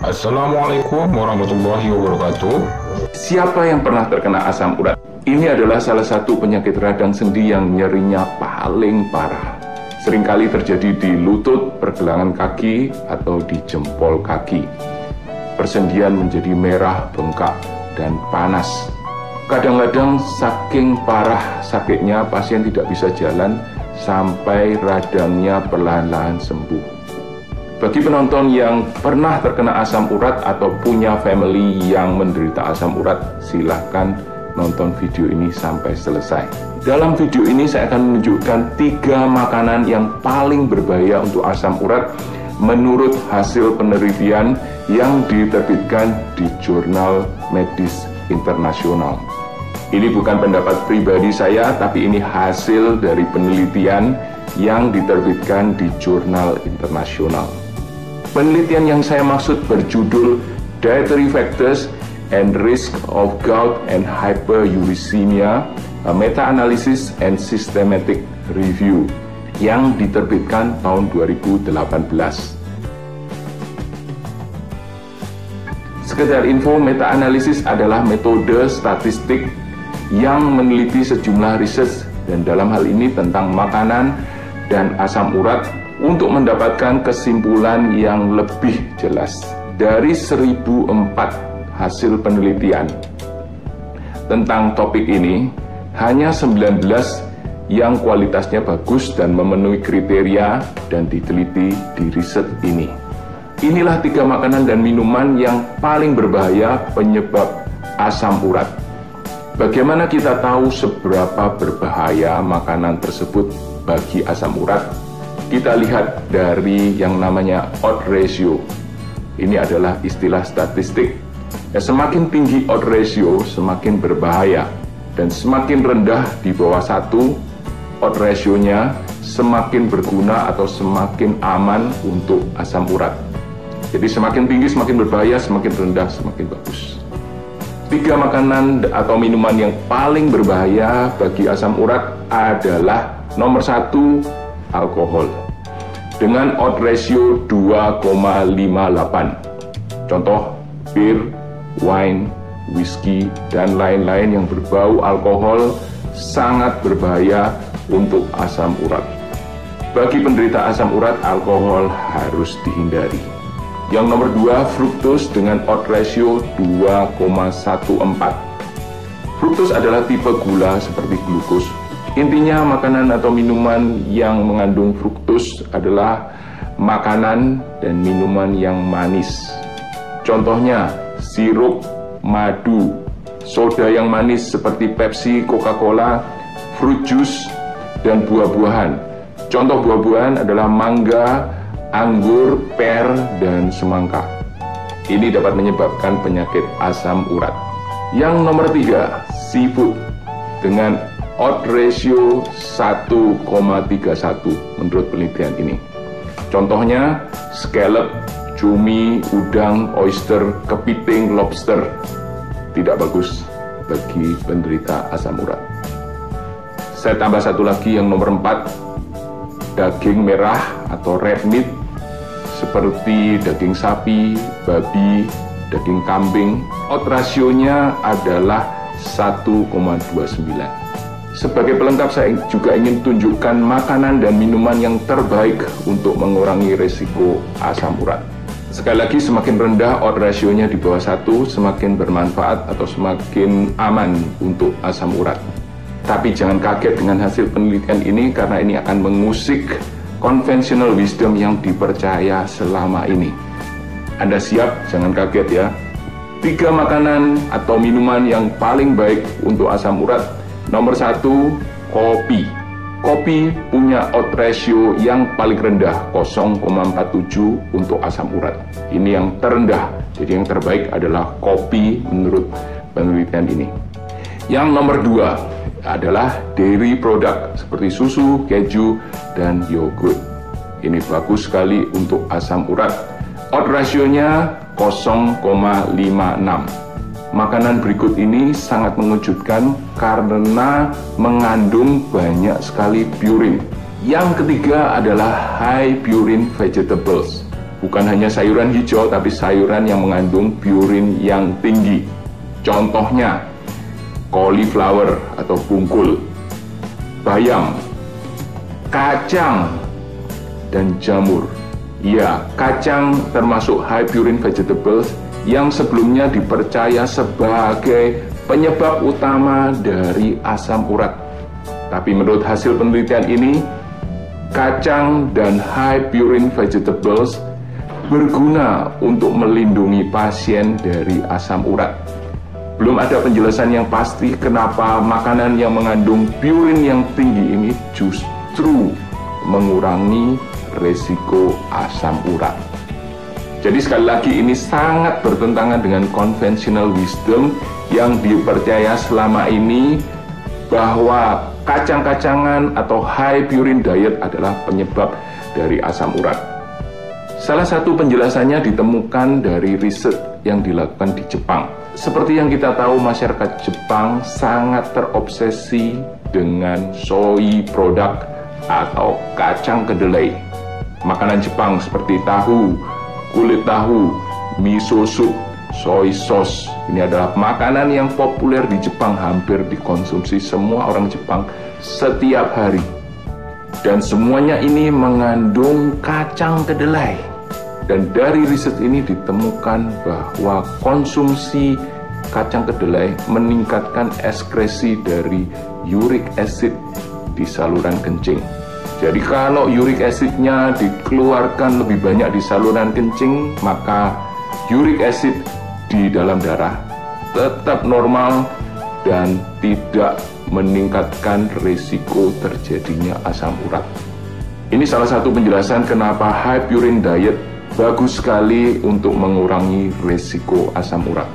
Assalamualaikum warahmatullahi wabarakatuh. Siapa yang pernah terkena asam urat? Ini adalah salah satu penyakit radang sendi yang nyerinya paling parah. Seringkali terjadi di lutut, pergelangan kaki, atau di jempol kaki. Persendian menjadi merah, bengkak, dan panas. Kadang-kadang saking parah sakitnya pasien tidak bisa jalan sampai radangnya perlahan-lahan sembuh. Bagi penonton yang pernah terkena asam urat atau punya family yang menderita asam urat, silahkan nonton video ini sampai selesai. Dalam video ini saya akan menunjukkan 3 makanan yang paling berbahaya untuk asam urat menurut hasil penelitian yang diterbitkan di jurnal medis internasional. Ini bukan pendapat pribadi saya, tapi ini hasil dari penelitian yang diterbitkan di jurnal internasional. Penelitian yang saya maksud berjudul Dietary Factors and Risk of Gout and Hyperuricemia, a Meta-Analysis and Systematic Review, yang diterbitkan tahun 2018. Sekedar info, meta-analisis adalah metode statistik yang meneliti sejumlah riset, dan dalam hal ini tentang makanan dan asam urat, untuk mendapatkan kesimpulan yang lebih jelas. Dari 1004 hasil penelitian tentang topik ini, hanya 19 yang kualitasnya bagus dan memenuhi kriteria dan diteliti di riset ini. Inilah 3 makanan dan minuman yang paling berbahaya penyebab asam urat. Bagaimana kita tahu seberapa berbahaya makanan tersebut bagi asam urat? Kita lihat dari yang namanya odds ratio. Ini adalah istilah statistik. Semakin tinggi odds ratio, semakin berbahaya. Dan semakin rendah di bawah 1, odds ratio-nya semakin berguna atau semakin aman untuk asam urat. Jadi semakin tinggi, semakin berbahaya, semakin rendah, semakin bagus. 3 makanan atau minuman yang paling berbahaya bagi asam urat adalah nomor 1, alkohol dengan odds ratio 2,58. Contoh, bir, wine, whisky, dan lain-lain yang berbau alkohol sangat berbahaya untuk asam urat. Bagi penderita asam urat, alkohol harus dihindari. Yang nomor 2, fruktos dengan odds ratio 2,14. Fruktos adalah tipe gula seperti glukos. Intinya makanan atau minuman yang mengandung fruktos adalah makanan dan minuman yang manis. Contohnya sirup, madu, soda yang manis seperti Pepsi, Coca-Cola, fruit juice, dan buah-buahan. Contoh buah-buahan adalah mangga, anggur, per, dan semangka. Ini dapat menyebabkan penyakit asam urat. Yang nomor 3, seafood dengan odds ratio 1,31 menurut penelitian ini. Contohnya scallop, cumi, udang, oyster, kepiting, lobster. Tidak bagus bagi penderita asam urat. Saya tambah satu lagi, yang nomor 4, daging merah atau red meat seperti daging sapi, babi, daging kambing. Odds ratio-nya adalah 1,29. Sebagai pelengkap, saya juga ingin tunjukkan makanan dan minuman yang terbaik untuk mengurangi risiko asam urat. Sekali lagi, semakin rendah odds ratio-nya di bawah 1, semakin bermanfaat atau semakin aman untuk asam urat. Tapi jangan kaget dengan hasil penelitian ini, karena ini akan mengusik conventional wisdom yang dipercaya selama ini. Anda siap? Jangan kaget ya. 3 makanan atau minuman yang paling baik untuk asam urat. Nomor 1, kopi. Kopi punya odds ratio yang paling rendah, 0,47 untuk asam urat. Ini yang terendah, jadi yang terbaik adalah kopi menurut penelitian ini. Yang nomor 2 adalah dairy product seperti susu, keju, dan yogurt. Ini bagus sekali untuk asam urat. Odds ratio-nya 0,56. Makanan berikut ini sangat mengejutkan karena mengandung banyak sekali purin. Yang ketiga adalah high purin vegetables. Bukan hanya sayuran hijau, tapi sayuran yang mengandung purin yang tinggi. Contohnya, cauliflower atau bungkul, bayam, kacang, dan jamur. Ya, kacang termasuk high purine vegetables yang sebelumnya dipercaya sebagai penyebab utama dari asam urat. Tapi menurut hasil penelitian ini, kacang dan high purine vegetables berguna untuk melindungi pasien dari asam urat. Belum ada penjelasan yang pasti kenapa makanan yang mengandung purin yang tinggi ini justru mengurangi resiko asam urat. Jadi sekali lagi ini sangat bertentangan dengan conventional wisdom yang dipercaya selama ini bahwa kacang-kacangan atau high purine diet adalah penyebab dari asam urat. Salah satu penjelasannya ditemukan dari riset yang dilakukan di Jepang. Seperti yang kita tahu, masyarakat Jepang sangat terobsesi dengan soy product atau kacang kedelai. Makanan Jepang seperti tahu, kulit tahu, miso soup, soy sauce. Ini adalah makanan yang populer di Jepang, hampir dikonsumsi semua orang Jepang setiap hari. Dan semuanya ini mengandung kacang kedelai. Dan dari riset ini ditemukan bahwa konsumsi kacang kedelai meningkatkan ekskresi dari uric acid di saluran kencing. Jadi kalau uric acidnya dikeluarkan lebih banyak di saluran kencing, maka uric acid di dalam darah tetap normal dan tidak meningkatkan risiko terjadinya asam urat. Ini salah satu penjelasan kenapa high purine diet bagus sekali untuk mengurangi risiko asam urat.